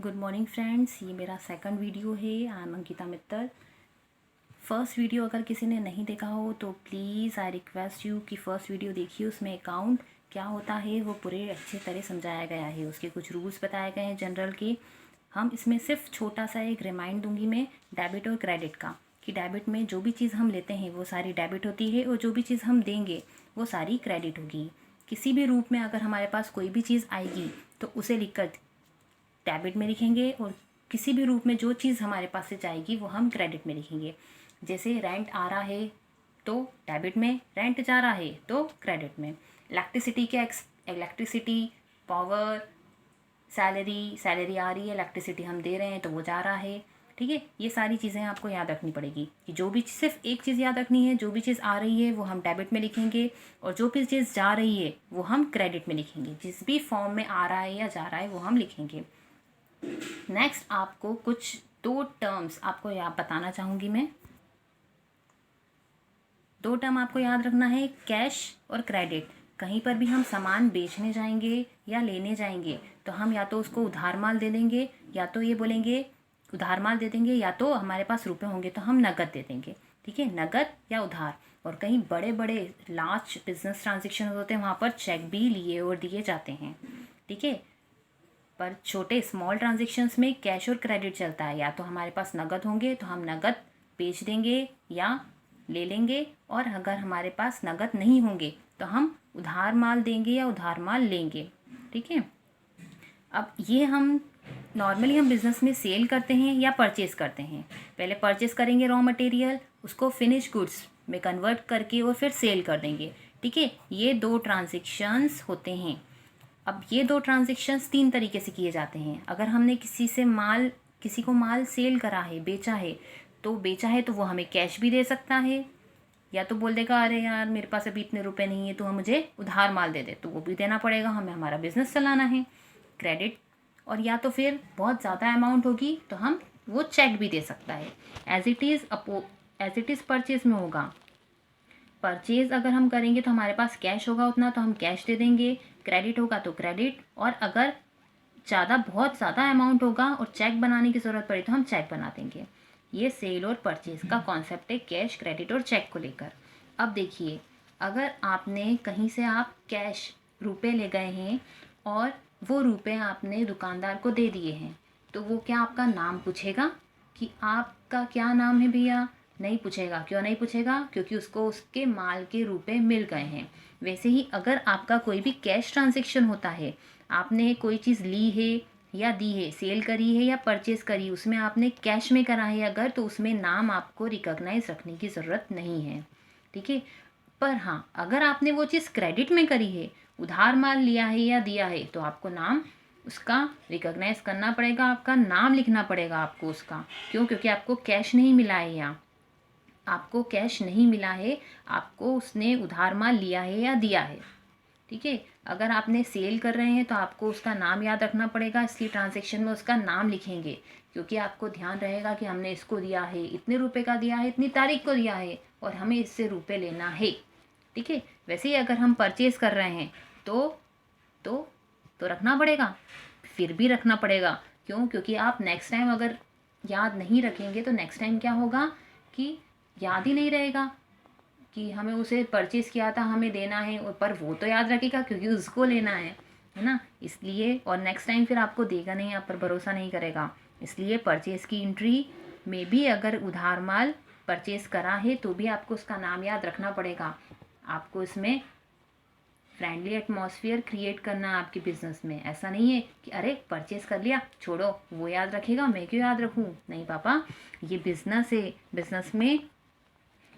Good morning friends, ये मेरा second video है। I am Ankita Mittal. First video अगर किसी ने नहीं देखा हो तो प्लीज़ आई रिक्वेस्ट यू कि फ़र्स्ट वीडियो देखिए। उसमें अकाउंट क्या होता है वो पूरे अच्छे तरह समझाया गया है, उसके कुछ रूल्स बताए गए हैं जनरल के। हम इसमें सिर्फ छोटा सा एक रिमाइंड दूंगी मैं डेबिट और क्रेडिट का, कि डेबिट में जो भी चीज़ हम लेते हैं वो सारी डेबिट होती है और जो भी चीज़ हम देंगे वो सारी क्रेडिट होगी। किसी भी रूप में अगर हमारे पास कोई भी चीज़ आएगी तो उसे लिखकर डेबिट में लिखेंगे और किसी भी रूप में जो चीज़ हमारे पास से जाएगी वो हम क्रेडिट में लिखेंगे। जैसे रेंट आ रहा है तो डेबिट में, रेंट जा रहा है तो क्रेडिट में। इलेक्ट्रिसिटी, पावर, सैलरी आ रही है, इलेक्ट्रिसिटी हम दे रहे हैं तो वो जा रहा है। ठीक है, ये सारी चीज़ें आपको याद रखनी पड़ेगी कि जो भी सिर्फ एक चीज़ याद रखनी है, जो भी चीज़ आ रही है वो हम डेबिट में लिखेंगे और जो भी चीज़ जा रही है वो हम क्रेडिट में लिखेंगे। जिस भी फॉर्म में आ रहा है या जा रहा है वो हम लिखेंगे। नेक्स्ट आपको कुछ दो टर्म्स आपको यहाँ बताना चाहूँगी मैं। दो टर्म आपको याद रखना है, कैश और क्रेडिट। कहीं पर भी हम सामान बेचने जाएंगे या लेने जाएंगे तो हम या तो उसको उधार माल दे देंगे, या तो ये बोलेंगे उधार माल दे देंगे, या तो हमारे पास रुपए होंगे तो हम नकद दे देंगे। ठीक है, नकद या उधार। और कहीं बड़े बड़े लार्ज बिजनेस ट्रांजेक्शन होते हैं वहाँ पर चेक भी लिए और दिए जाते हैं। ठीक है, पर छोटे स्मॉल ट्रांजेक्शन्स में कैश और क्रेडिट चलता है। या तो हमारे पास नकद होंगे तो हम नकद बेच देंगे या ले लेंगे, और अगर हमारे पास नकद नहीं होंगे तो हम उधार माल देंगे या उधार माल लेंगे। ठीक है, अब ये हम नॉर्मली हम बिज़नेस में सेल करते हैं या परचेज़ करते हैं। पहले परचेज़ करेंगे रॉ मटेरियल, उसको फिनिश गुड्स में कन्वर्ट करके और फिर सेल कर देंगे। ठीक है, ये दो ट्रांजेक्शन्स होते हैं। अब ये दो ट्रांजेक्शन्स तीन तरीके से किए जाते हैं। अगर हमने किसी को माल सेल करा है, बेचा है, तो बेचा है तो वो हमें कैश भी दे सकता है, या तो बोल देगा अरे यार मेरे पास अभी इतने रुपए नहीं है तो हम मुझे उधार माल दे दे, तो वो भी देना पड़ेगा, हमें हमारा बिजनेस चलाना है, क्रेडिट। और या तो फिर बहुत ज़्यादा अमाउंट होगी तो हम वो चेक भी दे सकता है। एज इट इज़ परचेज में होगा। परचेज़ अगर हम करेंगे तो हमारे पास कैश होगा उतना तो हम कैश दे देंगे, क्रेडिट होगा तो क्रेडिट, और अगर बहुत ज़्यादा अमाउंट होगा और चेक बनाने की ज़रूरत पड़ी तो हम चेक बना देंगे। ये सेल और परचेज़ का कॉन्सेप्ट है, कैश, क्रेडिट और चेक को लेकर। अब देखिए, अगर आपने कहीं से आप कैश रुपए ले गए हैं और वो रुपए आपने दुकानदार को दे दिए हैं, तो वो क्या आपका नाम पूछेगा कि आपका क्या नाम है भैया? नहीं पूछेगा। क्यों नहीं पूछेगा? क्योंकि उसको उसके माल के रुपए मिल गए हैं। वैसे ही अगर आपका कोई भी कैश ट्रांजेक्शन होता है, आपने कोई चीज़ ली है या दी है, सेल करी है या परचेज करी, उसमें आपने कैश में करा है अगर, तो उसमें नाम आपको रिकॉग्नाइज रखने की ज़रूरत नहीं है। ठीक है, पर हाँ, अगर आपने वो चीज़ क्रेडिट में करी है, उधार माल लिया है या दिया है, तो आपको नाम उसका रिकॉग्नाइज करना पड़ेगा, आपका नाम लिखना पड़ेगा आपको उसका। क्यों? क्योंकि आपको कैश नहीं मिला है, यहाँ आपको कैश नहीं मिला है, आपको उसने उधार माल लिया है या दिया है। ठीक है, अगर आपने सेल कर रहे हैं तो आपको उसका नाम याद रखना पड़ेगा, इसलिए ट्रांजैक्शन में उसका नाम लिखेंगे, क्योंकि आपको ध्यान रहेगा कि हमने इसको दिया है, इतने रुपए का दिया है, इतनी तारीख को दिया है और हमें इससे रुपए लेना है। ठीक है, वैसे ही अगर हम परचेज कर रहे हैं तो तो रखना पड़ेगा, फिर भी रखना पड़ेगा। क्यों? क्योंकि आप नेक्स्ट टाइम अगर याद नहीं रखेंगे तो नेक्स्ट टाइम क्या होगा कि याद ही नहीं रहेगा कि हमें उसे परचेज़ किया था, हमें देना है, और पर वो तो याद रखेगा क्योंकि उसको लेना है ना। इसलिए और नेक्स्ट टाइम फिर आपको देगा नहीं, आप पर भरोसा नहीं करेगा। इसलिए परचेज़ की एंट्री में भी अगर उधार माल परचेज़ करा है तो भी आपको उसका नाम याद रखना पड़ेगा। आपको इसमें फ्रेंडली एटमॉस्फेयर क्रिएट करना है आपके बिजनेस में। ऐसा नहीं है कि अरे परचेज़ कर लिया, छोड़ो, वो याद रखेगा, मैं क्यों याद रखूँ। नहीं पापा, ये बिजनेस है, बिजनेस में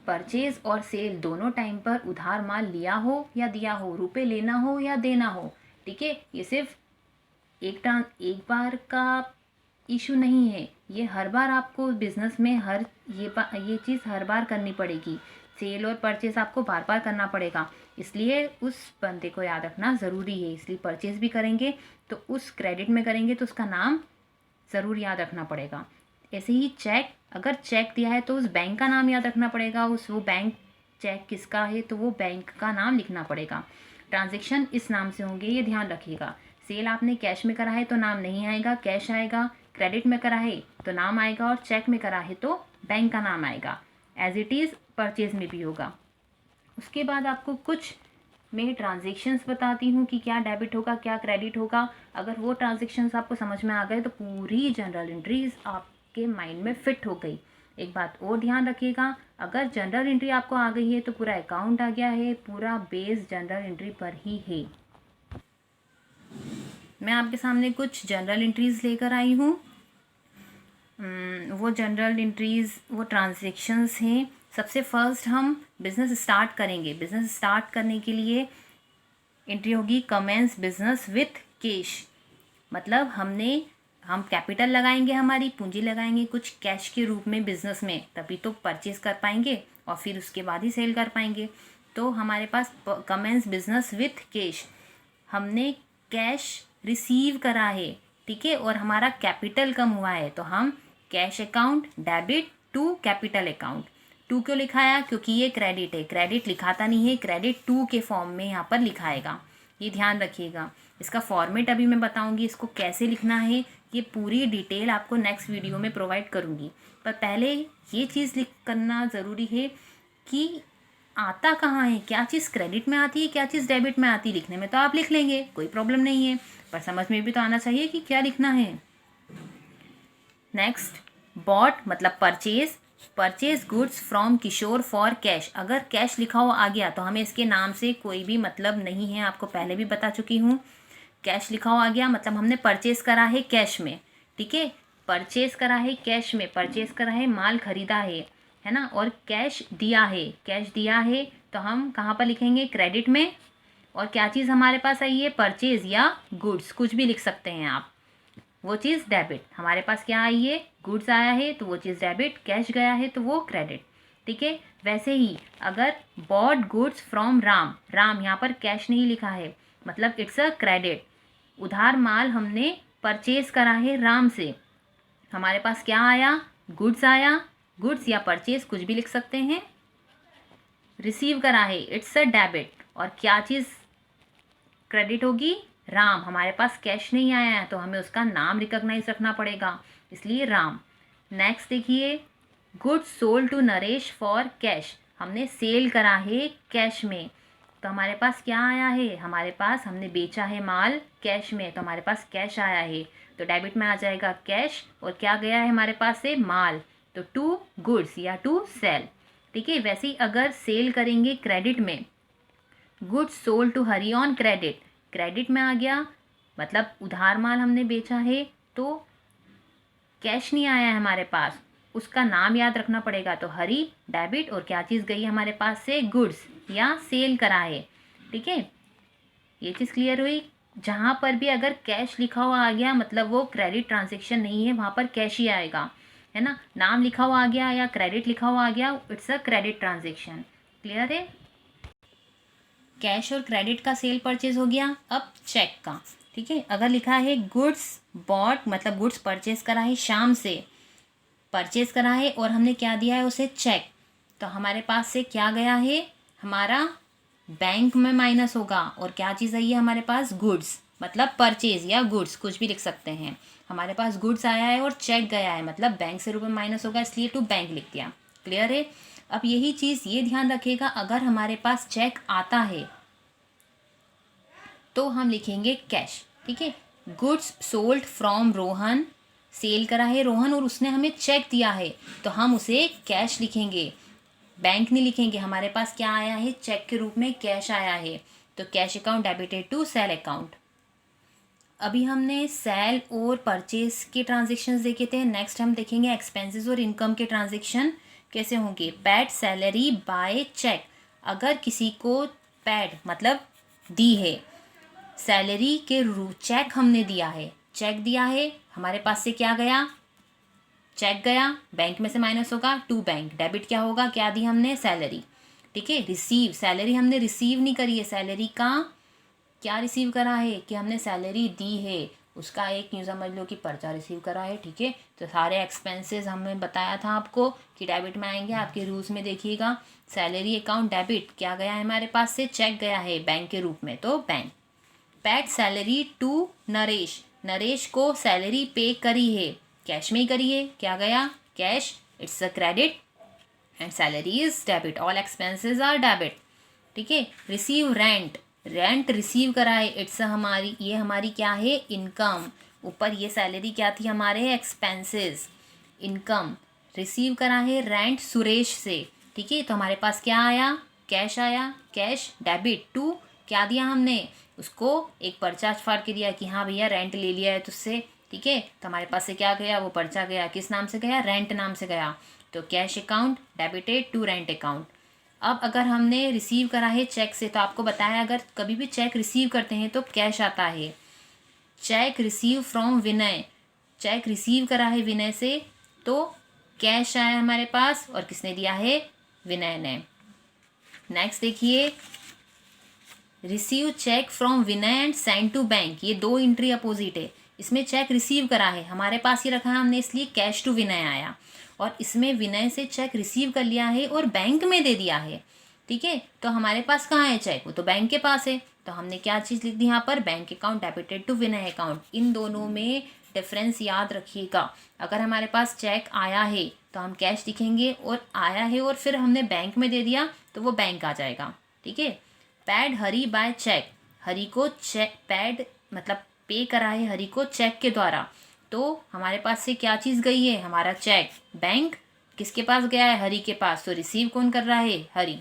परचेज और सेल दोनों टाइम पर उधार माल लिया हो या दिया हो, रुपए लेना हो या देना हो। ठीक है, ये सिर्फ एक बार का इशू नहीं है, ये हर बार आपको बिजनेस में ये चीज़ हर बार करनी पड़ेगी। सेल और परचेज आपको बार बार करना पड़ेगा, इसलिए उस बंदे को याद रखना ज़रूरी है। इसलिए परचेज भी करेंगे तो उस क्रेडिट में करेंगे तो उसका नाम ज़रूर याद रखना पड़ेगा। ऐसे ही चेक, अगर चेक दिया है तो उस बैंक का नाम याद रखना पड़ेगा, वो बैंक चेक किसका है तो वो बैंक का नाम लिखना पड़ेगा। ट्रांजैक्शन इस नाम से होंगे, ये ध्यान रखिएगा। सेल आपने कैश में करा है तो नाम नहीं आएगा, कैश आएगा। क्रेडिट में करा है तो नाम आएगा, और चेक में करा है तो बैंक का नाम आएगा। एज इट इज़ परचेज में भी होगा। उसके बाद आपको कुछ मैं ट्रांजेक्शन्स बताती हूँ कि क्या डेबिट होगा, क्या क्रेडिट होगा। अगर वो ट्रांजेक्शन्स आपको समझ में आ गए तो पूरी जनरल एंट्रीज आपके माइंड में फिट हो गई। एक बात और ध्यान रखिएगा, अगर जनरल एंट्री आपको आ गई है तो पूरा अकाउंट आ गया है, पूरा बेस जनरल एंट्री पर ही है। मैं आपके सामने कुछ जनरल एंट्रीज लेकर आई हूँ। वो जनरल एंट्रीज, वो ट्रांजेक्शन्स हैं। सबसे फर्स्ट हम बिज़नेस स्टार्ट करेंगे। बिज़नेस स्टार्ट करने के लिए एंट्री होगी कमेंस बिजनेस विथ कैश। मतलब हम कैपिटल लगाएंगे, हमारी पूंजी लगाएंगे कुछ कैश के रूप में बिजनेस में, तभी तो परचेज कर पाएंगे और फिर उसके बाद ही सेल कर पाएंगे। तो हमारे पास कमेंस बिजनेस विथ कैश, हमने कैश रिसीव करा है, ठीक है, और हमारा कैपिटल कम हुआ है, तो हम cash account debit to capital account. To क्यों लिखाया? क्योंकि ये क्रेडिट है, क्रेडिट लिखाता नहीं है, क्रेडिट टू के फॉर्म में यहाँ पर लिखाएगा, ये ध्यान रखिएगा। इसका फॉर्मेट अभी मैं बताऊंगी, इसको कैसे लिखना है, ये पूरी डिटेल आपको नेक्स्ट वीडियो में प्रोवाइड करूंगी। पर पहले ये चीज़ लिख करना ज़रूरी है कि आता कहाँ है, क्या चीज़ क्रेडिट में आती है, क्या चीज़ डेबिट में आती है। लिखने में तो आप लिख लेंगे, कोई प्रॉब्लम नहीं है, पर समझ में भी तो आना चाहिए कि क्या लिखना है। नेक्स्ट, बॉट मतलब purchase, purchase goods from Kishore for cash. अगर कैश लिखा हुआ आ गया तो हमें इसके नाम से कोई भी मतलब नहीं है, आपको पहले भी बता चुकी हूँ। कैश लिखा हुआ आ गया मतलब हमने परचेज करा है कैश में, ठीक है, परचेज करा है कैश में, परचेज करा है, माल खरीदा है ना, और कैश दिया है, कैश दिया है, तो हम कहाँ पर लिखेंगे? क्रेडिट में। और क्या चीज़ हमारे पास आई है? परचेज या गुड्स, कुछ भी लिख सकते हैं आप। वो चीज़ डेबिट। हमारे पास क्या आई है? गुड्स आया है तो वो चीज़ डेबिट, कैश गया है तो वो क्रेडिट, ठीक है। वैसे ही अगर bought goods from Ram, Ram यहाँ पर कैश नहीं लिखा है, मतलब इट्स अ क्रेडिट। उधार माल हमने परचेज करा है राम से, हमारे पास क्या आया? गुड्स आया, गुड्स या परचेज कुछ भी लिख सकते हैं। रिसीव करा है, इट्स अ डेबिट, और क्या चीज़ क्रेडिट होगी? राम। हमारे पास कैश नहीं आया है तो हमें उसका नाम रिकॉग्नाइज रखना पड़ेगा, इसलिए राम। नेक्स्ट देखिए, goods sold to Naresh for cash, हमने सेल करा है कैश में, तो हमारे पास क्या आया है? हमारे पास हमने बेचा है माल कैश में, तो हमारे पास कैश आया है, तो डेबिट में आ जाएगा कैश, और क्या गया है हमारे पास से? माल, तो टू गुड्स या टू सेल, ठीक है। वैसे ही अगर सेल करेंगे क्रेडिट में, goods sold to Hari on credit, credit में आ गया, मतलब उधार माल हमने बेचा है तो कैश नहीं आया है हमारे पास, उसका नाम याद रखना पड़ेगा, तो हरी डेबिट, और क्या चीज़ गई हमारे पास से? गुड्स या सेल करा है, ठीक है। ये चीज़ क्लियर हुई। जहाँ पर भी अगर कैश लिखा हुआ आ गया मतलब वो क्रेडिट ट्रांजेक्शन नहीं है, वहाँ पर कैश ही आएगा, है ना। नाम लिखा हुआ आ गया या क्रेडिट लिखा हुआ आ गया, it's a credit transaction. Clear है? कैश और क्रेडिट का सेल परचेज हो गया। अब चेक का, ठीक है। अगर लिखा है गुड्स बॉट, मतलब गुड्स परचेज करा है शाम से, परचेज करा है और हमने क्या दिया है उसे? चेक, तो हमारे पास से क्या गया है? हमारा बैंक में माइनस होगा, और क्या चीज़ आई है हमारे पास? गुड्स, मतलब परचेज या गुड्स कुछ भी लिख सकते हैं। हमारे पास गुड्स आया है और चेक गया है, मतलब बैंक से रुपये माइनस होगा, इसलिए टू बैंक लिख दिया। क्लियर है? अब यही चीज़ ये ध्यान रखिएगा, अगर हमारे पास चेक आता है तो हम लिखेंगे कैश, ठीक है। Goods sold from Rohan, sale करा है रोहन और उसने हमें चेक दिया है, तो हम उसे कैश लिखेंगे, बैंक नहीं लिखेंगे। हमारे पास क्या आया है? चेक के रूप में कैश आया है, तो cash account debited to sale account. अभी हमने सेल और परचेज के ट्रांजेक्शन्स देखे थे। नेक्स्ट हम देखेंगे एक्सपेंसेस और इनकम के ट्रांजेक्शन कैसे होंगे। पेड सैलरी बाय चेक, अगर किसी को पेड मतलब दी है, सैलरी के चेक हमने दिया है, चेक दिया है, हमारे पास से क्या गया? चेक गया, बैंक में से माइनस होगा, टू बैंक। डेबिट क्या होगा? क्या दी हमने? सैलरी, ठीक है। रिसीव, सैलरी हमने रिसीव नहीं करी है, सैलरी का क्या रिसीव करा है? कि हमने सैलरी दी है, उसका एक यूँ समझ लो कि पर्चा रिसीव करा है, ठीक है। तो सारे एक्सपेंसेस हमने बताया था आपको कि डेबिट में आएंगे, आपके रूल्स में देखिएगा। सैलरी अकाउंट डेबिट, क्या गया है हमारे पास से? चेक गया है बैंक के रूप में, तो bank. Paid salary to Naresh, Naresh को सैलरी पे करी है, कैश में ही करी है, क्या गया cash, it's a credit and salary is debit, all expenses are debit. ठीक है। रिसीव रेंट, रेंट रिसीव करा है, इट्स हमारी, ये हमारी क्या है इनकम, ऊपर ये सैलरी क्या थी हमारे एक्सपेंसेस, इनकम। रिसीव करा है रेंट सुरेश से। ठीक है। तो हमारे पास क्या आया कैश आया, कैश डेबिट टू, क्या दिया हमने उसको एक पर्चा फाड़ के दिया कि हाँ भैया रेंट ले लिया है तुझसे। ठीक है। तो हमारे पास से क्या गया वो पर्चा गया, किस नाम से गया रेंट नाम से गया, तो cash account debited to rent account. अब अगर हमने रिसीव करा है चेक से, तो आपको बताया अगर कभी भी चेक रिसीव करते हैं तो कैश आता है। Check receive from Vinay, check receive करा है विनय से तो कैश आया हमारे पास, और किसने दिया है विनय ने। नेक्स्ट देखिए, receive cheque from Vinay and send to bank, ये दो एंट्री अपोजिट है। इसमें चेक रिसीव करा है हमारे पास ही रखा है हमने, इसलिए कैश टू विनय आया, और इसमें विनय से चेक रिसीव कर लिया है और बैंक में दे दिया है। ठीक है। तो हमारे पास कहाँ है चेक, वो तो बैंक के पास है, तो हमने क्या चीज़ लिख दी यहाँ पर bank account debited to Vinay account. इन दोनों में डिफरेंस याद रखिएगा, अगर हमारे पास चेक आया है तो हम कैश लिखेंगे, और आया है और फिर हमने बैंक में दे दिया तो वो बैंक आ जाएगा। ठीक है। पैड हरी बाय चेक, हरी को चेक, पैड मतलब पे करा है हरी को चेक के द्वारा, तो हमारे पास से क्या चीज़ गई है हमारा चेक, बैंक किसके पास गया है हरी के पास, तो रिसीव कौन कर रहा है हरी,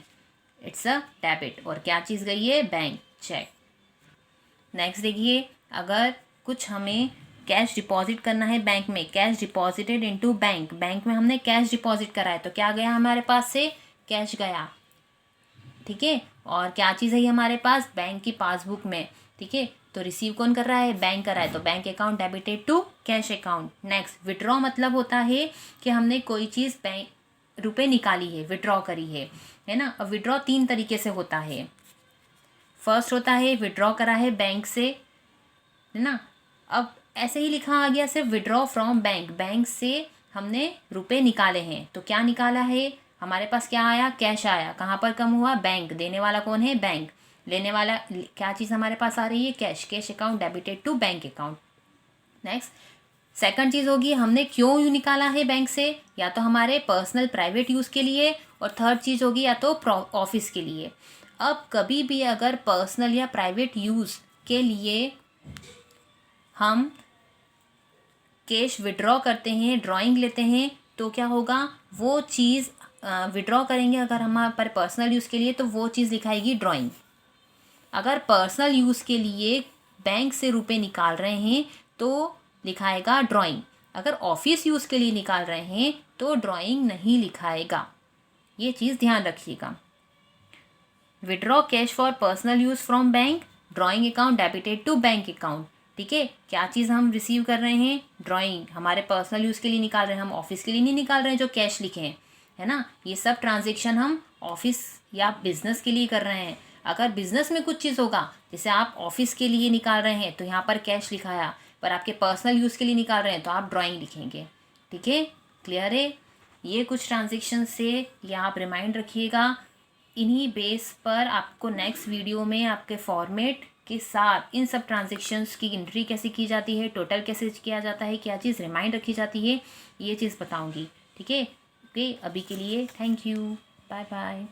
इट्स अ डेबिट, और क्या चीज़ गई है बैंक चेक। नेक्स्ट देखिए, अगर कुछ हमें कैश डिपॉजिट करना है बैंक में, cash deposited into bank, bank में हमने कैश डिपॉजिट करा है तो क्या गया हमारे पास से कैश गया। ठीक है। और क्या चीज़ है हमारे पास बैंक की पासबुक में। ठीक है। तो रिसीव कौन कर रहा है बैंक कर रहा है, तो bank account debited to cash account. Next withdraw मतलब होता है कि हमने कोई चीज़ बैंक रुपए निकाली है, विड्रॉ करी है ना। अब विड्रॉ तीन तरीके से होता है। फर्स्ट होता है विड्रॉ करा है बैंक से, है ना। अब ऐसे ही लिखा आ गया सिर्फ विड्रॉ फ्रॉम बैंक, बैंक से हमने रुपए निकाले हैं, तो क्या निकाला है हमारे पास क्या आया कैश आया, कहाँ पर कम हुआ बैंक, देने वाला कौन है बैंक, लेने वाला क्या चीज़ हमारे पास आ रही है cash, cash account debited to bank account. Next second चीज़ होगी हमने क्यों यू निकाला है बैंक से, या तो हमारे पर्सनल प्राइवेट यूज़ के लिए, और थर्ड चीज़ होगी या तो ऑफिस के लिए। अब कभी भी अगर पर्सनल या प्राइवेट यूज़ के लिए हम कैश विड्रॉ करते हैं, ड्राइंग लेते हैं, तो क्या होगा वो चीज़ विड्रॉ करेंगे अगर हमारे पर पर्सनल यूज़ के लिए तो वो चीज़ लिखाएगी ड्राइंग। अगर पर्सनल यूज़ के लिए बैंक से रुपए निकाल रहे हैं तो लिखाएगा ड्राइंग, अगर ऑफिस यूज़ के लिए निकाल रहे हैं तो ड्राइंग नहीं लिखाएगा, ये चीज़ ध्यान रखिएगा। Withdraw cash for personal use from bank, drawing account debited to bank account. ठीक है। क्या चीज़ हम रिसीव कर रहे हैं ड्राइंग, हमारे पर्सनल यूज़ के लिए निकाल रहे हैं, हम ऑफिस के लिए नहीं निकाल रहे हैं जो कैश लिखे हैं, है ना। ये सब ट्रांजेक्शन हम ऑफिस या बिजनेस के लिए कर रहे हैं। अगर बिजनेस में कुछ चीज़ होगा, जैसे आप ऑफिस के लिए निकाल रहे हैं तो यहाँ पर कैश लिखाया, पर आपके पर्सनल यूज़ के लिए निकाल रहे हैं तो आप ड्राइंग लिखेंगे। ठीक है। क्लियर है। ये कुछ ट्रांजेक्शन से ये आप रिमाइंड रखिएगा। इन्हीं बेस पर आपको नेक्स्ट वीडियो में आपके फॉर्मेट के साथ इन सब ट्रांजेक्शन्स की एंट्री कैसे की जाती है, टोटल कैसे किया जाता है, क्या चीज़ रिमाइंड रखी जाती है, ये चीज़ बताऊंगी। ठीक है। ओके, अभी के लिए थैंक यू, बाय बाय।